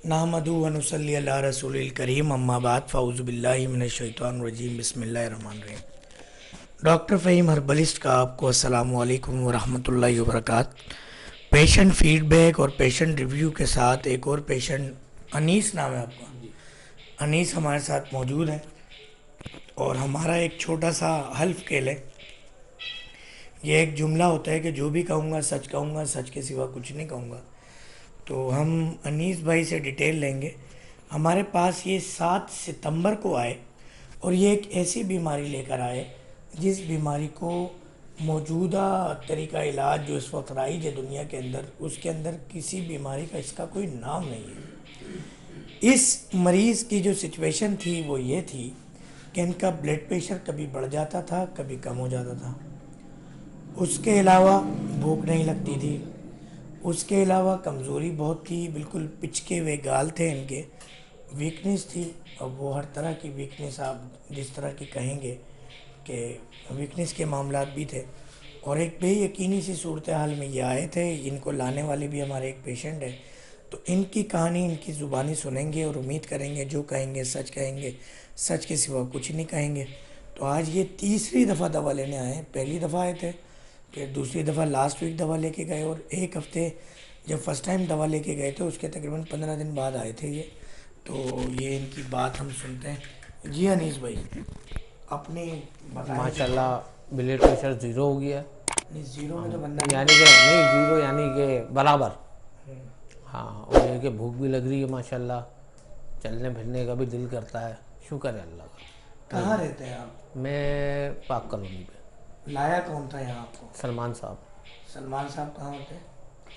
नहमदु व नुसल्ली अला रसूलिल करीम अम्मा बाद फ़ाउज़ु बिल्लाहि मिनश शैतानिर रजीम बिस्मिल्लाहिर रहमानिर रहीम। डॉक्टर फ़हीम हर्बलिस्ट का आपको अस्सलामु अलैकुम व रहमतुल्लाहि व बरकातहू। पेशेंट फीडबैक और पेशेंट रिव्यू के साथ एक और पेशेंट अनीस नाम है आपका, अनीस हमारे साथ मौजूद है और हमारा एक छोटा सा हल्फ खेल है। ये एक जुमला होता है कि जो भी कहूँगा, सच के सिवा कुछ नहीं कहूँगा। तो हम अनीस भाई से डिटेल लेंगे। हमारे पास ये 7 सितंबर को आए और ये एक ऐसी बीमारी लेकर आए जिस बीमारी को मौजूदा तरीका इलाज जो इस वक्त राइज है दुनिया के अंदर, उसके अंदर किसी बीमारी का इसका कोई नाम नहीं है। इस मरीज़ की जो सिचुएशन थी वो ये थी कि इनका ब्लड प्रेशर कभी बढ़ जाता था, कभी कम हो जाता था। उसके अलावा भूख नहीं लगती थी। उसके अलावा कमज़ोरी बहुत थी, बिल्कुल पिचके हुए गाल थे इनके, वीकनेस थी। और वो हर तरह की वीकनेस आप जिस तरह की कहेंगे कि वीकनेस के मामलात भी थे। और एक बेयकीनी सी सूरत हाल में ये आए थे। इनको लाने वाले भी हमारे एक पेशेंट है, तो इनकी कहानी इनकी ज़ुबानी सुनेंगे और उम्मीद करेंगे जो कहेंगे, सच के सिवा कुछ नहीं कहेंगे। तो आज ये तीसरी दफ़ा दवा लेने आए हैं। पहली दफ़ा आए थे, फिर दूसरी दफ़ा लास्ट वीक दवा लेके गए और एक हफ़्ते जब फर्स्ट टाइम दवा लेके गए थे उसके तकरीबन 15 दिन बाद आए थे ये। तो ये इनकी बात हम सुनते हैं। जी अनीस भाई, अपनी माशाल्लाह ब्लड प्रेशर ज़ीरो हो गया। नहीं, ज़ीरो में तो बंदा यानी कि नहीं, ज़ीरो यानी कि बराबर। हाँ, और ये कि भूख भी लग रही है माशाल्लाह, चलने फिरने का भी दिल करता है। शुक्र है अल्लाह का। कहाँ रहते हैं आप? मैं पाक कॉलोनी पे। लाया कौन था यहाँ आपको? सलमान साहब। सलमान साहब कहाँ होते हैं?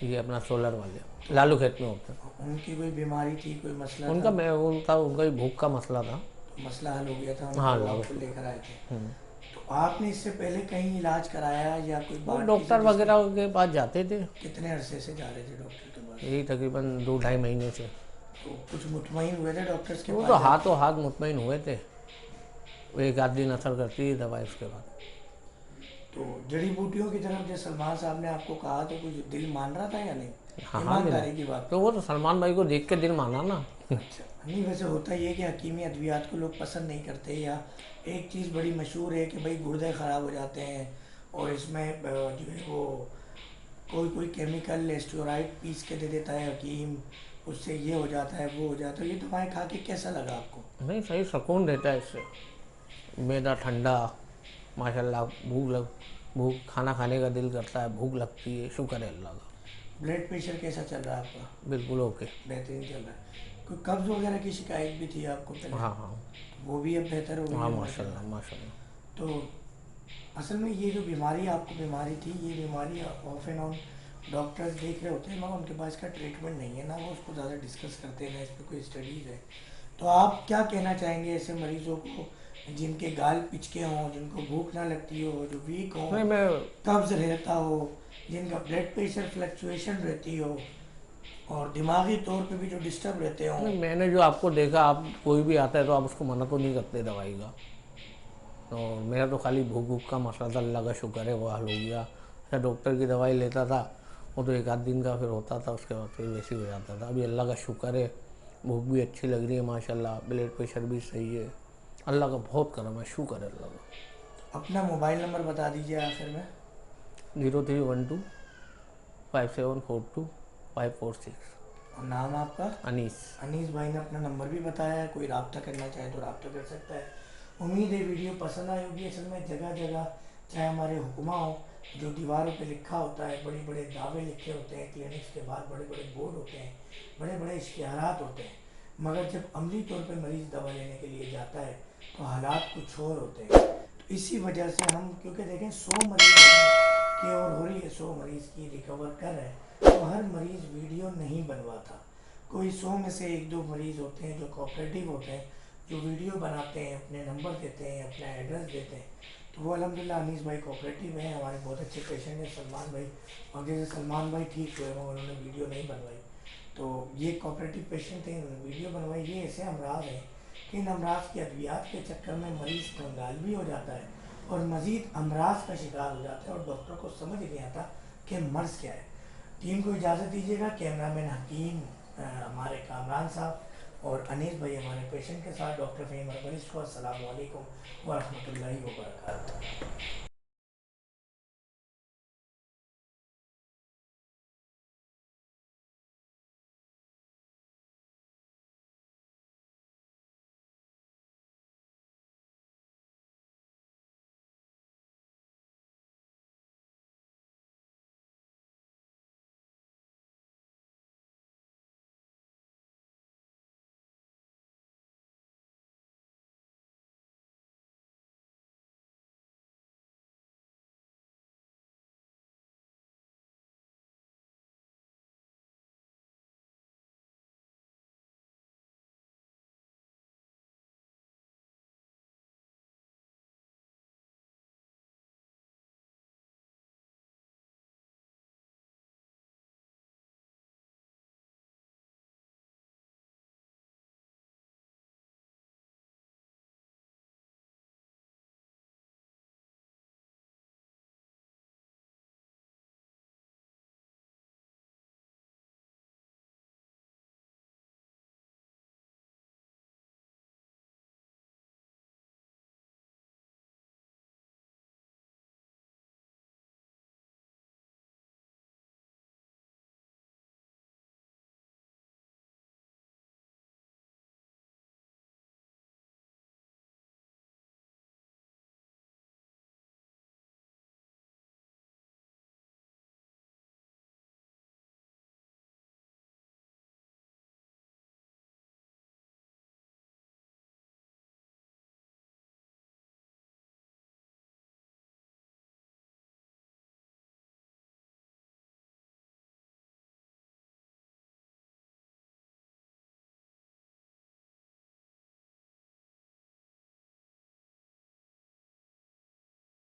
ये अपना सोलर वाले लालू खेत में होते हैं। उनकी कोई बीमारी थी, कोई मसला उनका था? उनका भी भूख का मसला था। तो मसला हल हो गया था, हाँ, उनको लागू आपको लेकर आए थे। तो आपने इससे पहले कहीं इलाज कराया या कोई वो बात? डॉक्टर वगैरह के पास जाते थे। कितने अरसे से जा रहे थे डॉक्टर के पास? यही तकरीबन 2-2.5 महीने से। तो कुछ मुतमईन हुए थे डॉक्टर्स के वो पास तो जाके? हाथों हाथ मुतमईन हुए थे। वो एक आध दिन असर करती है दवाई, उसके बाद। तो जड़ी बूटियों की तरफ जो सलमान साहब ने आपको कहा तो कुछ दिल मान रहा था या नहीं? हाँ, ईमानदारी की बात। तो वो तो सलमान भाई को देख के दिल माना ना। अच्छा, नहीं वैसे होता ये है कि हकीमी अद्वियात को लोग पसंद नहीं करते, या एक चीज़ बड़ी मशहूर है कि भाई गुर्दे ख़राब हो जाते हैं और इसमें जो है वो कोई केमिकल स्टेरॉइड पीस के दे देता है हकीम, उससे ये हो जाता है वो हो जाता है। ये दवाएं खा के कैसा लगा आपको? नहीं, सही सुकून देता है इससे। मैदा ठंडा माशाल्लाह। भूख खाना खाने का दिल करता है, भूख लगती है। शुक्र है अल्लाह का। ब्लड प्रेशर कैसा चल रहा है आपका? बिल्कुल ओके। बेहतरीन चल रहा है। कोई कब्ज़ वगैरह की शिकायत भी थी आपको पहले? हाँ हाँ वो भी अब बेहतर हो गई हाँ, है माशाल्लाह माशाल्लाह। तो असल में ये जो बीमारी आपको बीमारी थी, ये बीमारी ऑफ एंड ऑन डॉक्टर्स देख रहे होते हैं मगर उनके पास इसका ट्रीटमेंट नहीं है ना, वो उसको ज़्यादा डिस्कस करते हैं ना इस पर कोई स्टडीज़ है। तो आप क्या कहना चाहेंगे ऐसे मरीज़ों को जिनके गाल पिचके हों, जिनको भूख ना लगती हो, जो वीक हो, नहीं, मैं कब्ज़ रहता हो, जिनका ब्लड प्रेशर फ्लक्चुएशन रहती हो और दिमागी तौर पे भी जो डिस्टर्ब रहते हों? नहीं, मैंने जो आपको देखा, आप कोई भी आता है तो आप उसको मना तो नहीं करते दवाई का। तो मेरा तो खाली भूख का मसला था, अल्लाह का शुक्र है वो हल हो गया। मैं डॉक्टर की दवाई लेता था, वो तो एक आध दिन का फिर होता था, उसके बाद फिर वैसे ही हो जाता था। अभी अल्लाह का शुक्र है, भूख भी अच्छी लग रही है माशाल्लाह, ब्लड प्रेशर भी सही है। अल्लाह का बहुत करम है, शुक्र है अल्लाह का। अपना मोबाइल नंबर बता दीजिए आखिर में। 03125742 546। और नाम आपका? अनीस। अनीस भाई ने अपना नंबर भी बताया है, कोई रब्ता करना चाहे तो रब्ता कर सकता है। उम्मीद है वीडियो पसंद आई होगी। असल में जगह जगह चाहे हमारे हुक्मा हो, जो दीवारों पे लिखा होता है, बड़े बड़े दावे लिखे होते हैं, क्लिनिक्स के बाहर बड़े बड़े बोर्ड होते हैं, बड़े बड़े इश्तिहारात होते हैं, मगर जब अमली तौर पे मरीज़ दवा लेने के लिए जाता है तो हालात कुछ और होते हैं। तो इसी वजह से हम, क्योंकि देखें 100 मरीज़ की और हो रही है, 100 मरीज़ की रिकवर कर रहे हैं, तो हर मरीज़ वीडियो नहीं बनवाता। कोई 100 में से 1-2 मरीज़ होते हैं जो कोऑपरेटिव होते हैं, जो वीडियो बनाते हैं, अपने नंबर देते हैं, अपना एड्रेस देते हैं। तो वो अल्हम्दुलिल्लाह अनीस भाई कोऑपरेटिव हैं, हमारे बहुत अच्छे पेशेंट हैं सलमान भाई। और जैसे सलमान भाई ठीक हुए मगर उन्होंने वीडियो नहीं बनवाई, तो ये कोऑपरेटिव पेशेंट थे, उन्होंने वीडियो बनवाई। ये ऐसे अमराज हैं कि इन अमराज के अद्वियात के चक्कर में मरीज़ कंगाल भी हो जाता है और मज़ीद अमराज का शिकार हो जाता है और डॉक्टर को समझ नहीं आता कि मर्ज़ क्या है। टीम को इजाज़त दीजिएगा। कैमरामैन हकीम हमारे काम کامران صاحب اور انیس بھائی ہمارے پیشنٹ کے ساتھ. ڈاکٹر فہیم ہربلسٹ کو السلام علیکم ورحمۃ اللہ وبرکاتہ.